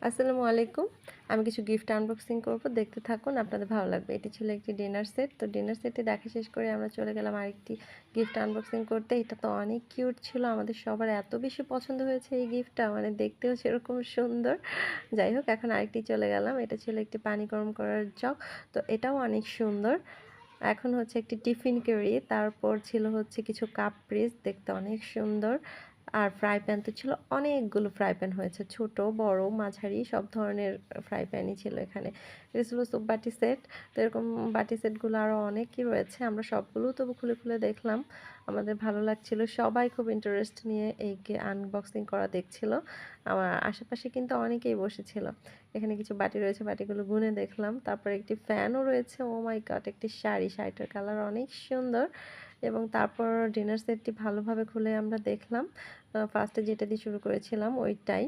আসসালামু আলাইকুম। আমি কিছু গিফট আনবক্সিং করব। দেখতে থাকুন, আপনাদের ভালো লাগবে। এটি ছিল একটি ডিনার সেট। তো ডিনার সেটটি দেখা শেষ করে আমরা চলে গেলাম আরেকটি গিফট আনবক্সিং করতে। এটা তো অনেক কিউট ছিল। আমাদের সবার এত বেশি পছন্দ হয়েছে এই গিফটটা, মানে দেখতেও সেরকম সুন্দর। যাই হোক, এখন আরেকটি চলে গেলাম। এটা ছিল একটি পানি গরম করার জগ। তো এটাও অনেক সুন্দর। এখন হচ্ছে একটি টিফিন ক্যারি, তারপর ছিল হচ্ছে কিছু কাপ পিস, দেখতে অনেক সুন্দর। আর ফ্রাই প্যান তো ছিল, অনেকগুলো ফ্রাই প্যান হয়েছে, ছোট বড় মাঝারি সব ধরনের ফ্রাই প্যানই ছিল এখানে। এটা ছিল সুপ বাটি সেট। তো এরকম বাটি সেটগুলো আরও অনেকই রয়েছে, আমরা সবগুলো তবু খুলে খুলে দেখলাম। আমাদের ভালো লাগছিল, সবাই খুব ইন্টারেস্ট নিয়ে এই আনবক্সিং করা দেখছিল। আমার আশেপাশে কিন্তু অনেকেই বসেছিল। এখানে কিছু বাটি রয়েছে, বাটিগুলো গুনে দেখলাম। তারপর একটি ফ্যানও রয়েছে। ও মাই গড, একটি শাড়িটার কালার অনেক সুন্দর। এবং তারপর ডিনার সেটটি ভালোভাবে খুলে আমরা দেখলাম। ফার্স্টে যেটা দিয়ে শুরু করেছিলাম ওইটাই।